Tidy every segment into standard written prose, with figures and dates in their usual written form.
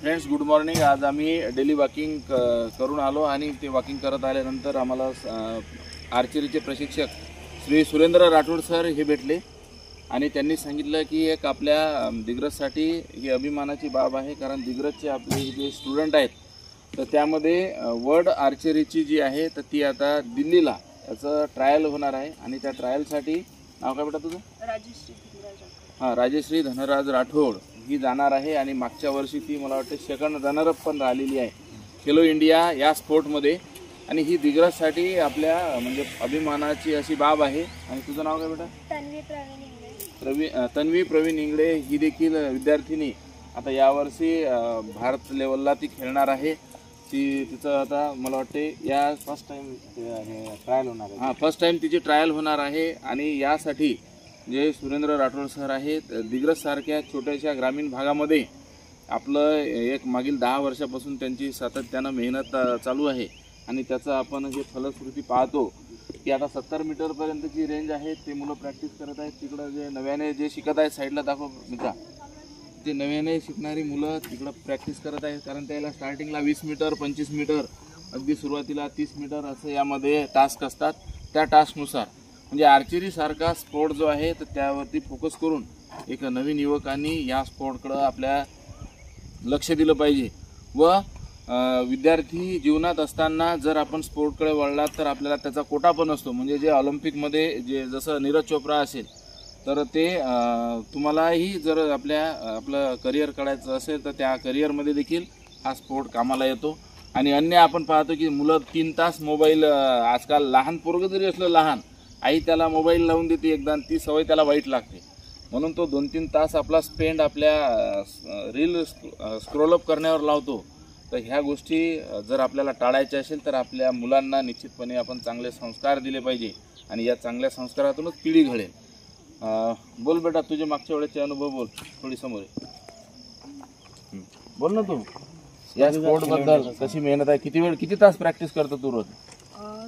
Friends good morning. आज आम्ही daily walking करून आलो आणि ते वॉकिंग करत आल्यानंतर आम्हाला आर्चरीचे प्रशिक्षक श्री सुरेंद्र राठोड सर हे भेटले आणि त्यांनी सांगितलं की एक आपल्या दिग्रजसाठी ही अभिमानाची बाब आहे, कारण दिग्रजचे आपले जे स्टुडंट आहेत तर त्यामध्ये वर्ल्ड आर्चरीची जी आहे तर ती आता दिल्लीला त्याचं ट्रायल होणार आहे आणि त्या ट्रायलसाठी नाव काय बेटा तुझं? राजश्री धनराज राठोड ही जाणार आहे आणि मागच्या वर्षी ती मला वाटते सेकंड रनरअप पण राहिलेली आहे खेलो इंडिया या स्पोर्टमध्ये आणि ही दिग्रजसाठी आपल्या म्हणजे अभिमानाची अशी बाब आहे। आणि तुझं नाव काय बेटा? तन्वी प्रवीण इंगळे ही देखील विद्यार्थिनी आता यावर्षी भारत लेवलला ती खेळणार आहे। तिचं आता मला वाटते या फर्स्ट टाइम ट्रायल होणार आहे। हां, फर्स्ट टाइम तिची ट्रायल होणार आहे आणि यासाठी जे सुरेंद्र राठोड सर आहेत दिग्रज सारख्या छोट्याशा ग्रामीण भागामध्ये आपलं एक मागील 10 वर्षापासून त्यांची सातत्यानं मेहनत चालू आहे आणि त्याचं आपण जे फलश्रुती पाहतो की आता 70 मीटरपर्यंतची रेंज आहे ते मुलं प्रॅक्टिस करत आहेत। तिकडं जे नव्याने जे शिकत आहेत साईडला दाखव मित्रा, ते नव्याने शिकणारी मुलं तिकडं प्रॅक्टिस करत आहेत, कारण त्याला स्टार्टिंगला 20 मीटर 25 मीटर अगदी सुरुवातीला 30 मीटर असं यामध्ये टास्क असतात। त्या टास्कनुसार म्हणजे आर्चरी सारखा स्पोर्ट जो आहे तर त्यावरती फोकस करून एक नवीन युवकांनी या स्पोर्टकडं आपल्या लक्ष दिलं पाहिजे व विद्यार्थी जीवनात असताना जर आपण स्पोर्टकडे वळलात तर आपल्याला त्याचा कोटा पण असतो। म्हणजे जे ऑलिम्पिकमध्ये जे जसं नीरज चोप्रा असेल तर ते तुम्हालाही जर आपलं करिअर काढायचं असेल तर त्या करिअरमध्ये देखील हा स्पोर्ट कामाला येतो। आणि अन्य आपण पाहतो की मुलं 3 तास मोबाईल, आजकाल लहान पोरगं जरी असलं लहान, आई त्याला मोबाईल लावून देते एकदा, ती सवय त्याला वाईट लागते म्हणून तो 2-3 तास आपला स्पेंड आपल्या रील स्क्रोलअप करण्यावर लावतो। तर ह्या गोष्टी जर आपल्याला टाळायच्या असेल तर आपल्या मुलांना निश्चितपणे आपण चांगले संस्कार दिले पाहिजे आणि या चांगल्या संस्कारातूनच पिढी घडेल। बोल बेटा, तुझे मागच्या वेळेचे अनुभव बोल, थोडी समोर बोल ना तू या स्पोर्ट बद्दल कशी मेहनत आहे, किती तास प्रॅक्टिस करतो तू रोज?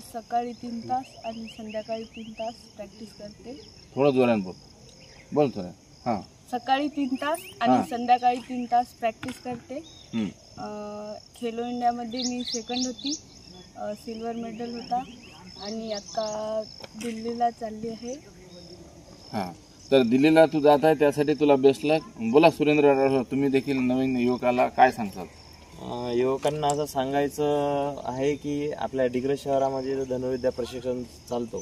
सकाळी 3 तास आणि संध्याकाळी 3 तास प्रॅक्टिस करते। थोडं जोराने बोल थोडं। हां, सकाळी 3 तास आणि संध्याकाळी 3 तास प्रॅक्टिस करते। खेलो इंडियामध्ये मी सेकंड होती, सिल्वर मेडल होता आणि आता दिल्लीला चालली आहे। हां, तर दिल्लीला तू जात आहे त्यासाठी तुला बेस्ट लक। बोला सुरेंद्र राठोड, तुम्ही देखील नवीन युवकाला काय सांगतात? युवकांना असं सांगायचं आहे की आपल्या दिग्रज शहरामध्ये जो धनुर्विद्या प्रशिक्षण चालतो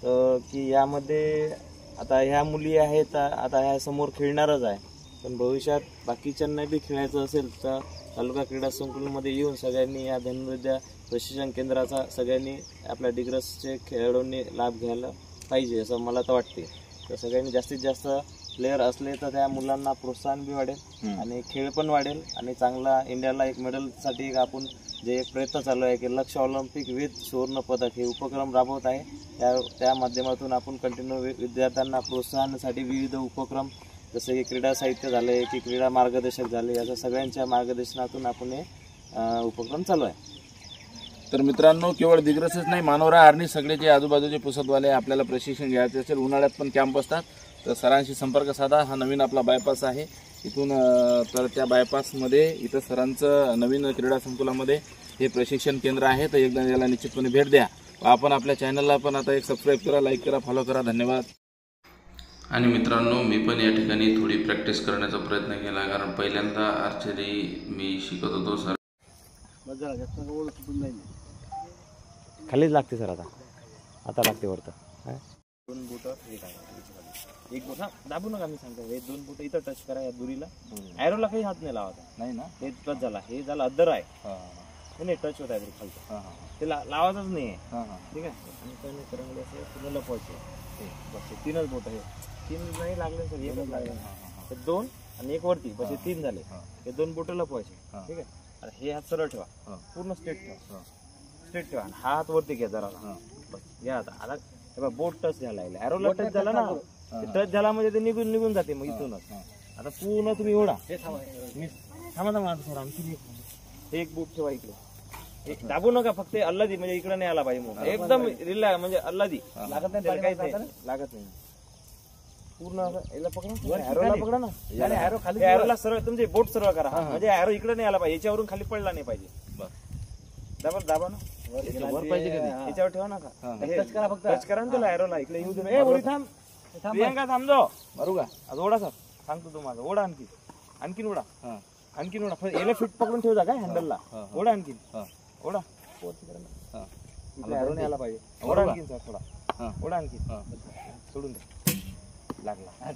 तर की यामध्ये आता ह्या मुली आहेत, आता ह्या समोर खेळणारच आहे, पण भविष्यात बाकीच्यांना बी खेळायचं असेल तर तालुका क्रीडा संकुलमध्ये येऊन सगळ्यांनी या धनुर्विद्या प्रशिक्षण केंद्राचा सगळ्यांनी आपल्या दिग्रजचे खेळाडूंनी लाभ घ्यायला पाहिजे असं मला तर वाटते। तर सगळ्यांनी जास्तीत जास्त प्लेयर असले तर त्या मुलांना प्रोत्साहन बी वाढेल आणि खेळ पण वाढेल आणि चांगला इंडियाला एक मेडलसाठी एक आपण जे एक प्रयत्न चालू आहे की लक्ष्य ऑलिम्पिक विथ सुवर्ण पदक हे उपक्रम राबवत आहे। त्या माध्यमातून आपण कंटिन्यू विद्यार्थ्यांना प्रोत्साहनासाठी विविध उपक्रम जसे की क्रीडा साहित्य झाले की क्रीडा मार्गदर्शक झाले, याच्या सगळ्यांच्या मार्गदर्शनातून आपण हे उपक्रम चालू आहे। तर मित्रांनो, केवळ दिग्रजच नाही, मानोरा आर्णी सगळे जे आजूबाजूचे पुसदवाले आपल्याला प्रशिक्षण घ्यायचे असेल, उन्हाळ्यात पण कॅम्प असतात, तर सरांशी संपर्क साधा। हा नवीन आपला बायपास आहे इथून, तर त्या बायपासमध्ये इथं सरांचं नवीन क्रीडा संकुलामध्ये हे प्रशिक्षण केंद्र आहे, तर एकदा याला निश्चितपणे भेट द्या। आपण आपल्या चॅनलला पण आता एक सबस्क्राईब करा, लाईक करा, फॉलो करा। धन्यवाद। आणि मित्रांनो, मी पण या ठिकाणी थोडी प्रॅक्टिस करण्याचा प्रयत्न केला, कारण पहिल्यांदा आर्चरी मी शिकत होतो। सर खालीच लागते सर, आता लागते वरतं। 2 बोट हे टाका, 1 बोट दाबू नका, मी सांगतो हे 2 बोट इथं टच करा या दुरीला, ॲरोला काही हात नाही लावायचा नाही ना, हे टच झाला, हे झालं अद्दर आहे नाही, टच होत आहे खालचं, ते लावायचंच नाही आहे, ठीक आहे। आणि काही नाही करंगळे असे पूर्ण लपवायचे, बस 3च बोट आहे, 3 नाही लागले सर, 1च लागले, तर 2 आणि 1 वरती, बस 3 झाले, हे 2 बोट लपवायचे, ठीक आहे। हे हात सरळ ठेवा, पूर्ण स्ट्रेट ठेवा, स्ट्रेट ठेवा, हा हात वरती घ्या जरा, बस घ्या। आता बोट टच झाला, ॲरोला टच झाला ना, टच झाला म्हणजे ते निघून जाते मग इथूनच। आता पूर्ण तुम्ही एवढा थांबा सर, आणखी एक बोट ठेवा इकडे, दाबू नका, फक्त अल्लादी म्हणजे इकडे नाही आला पाहिजे, एकदम रिलॅक्स म्हणजे अल्लादी, लागत नाही, काहीच नाही लागत नाही। पूर्ण असं याला पकडा arrow ला पकडा ना arrow खाली arrowला सरळ तुमचे बोट सरळ करा म्हणजे arrow इकडे नाही आला पाहिजे याच्यावरून खाली पडला नाही पाहिजे दाबा ना वर पाहिजे का नाही? याच्यावर ठेवा ना टच करा फक्त टच करा ना त्याला arrowला इकडे येऊ दे बोली थांब प्रियंका थांबतो मारू का आज ओढा सर सांगतो तुम्हाला ओढा आणखीन ओढा आणखीन ओढा याला फिट पकडून ठेवता काय हँडलला ओढा आणखीन ओढा arrow नाही आला पाहिजे ओढा आणखीन सर थोडा ओढा आणखीन सोडून दे लागला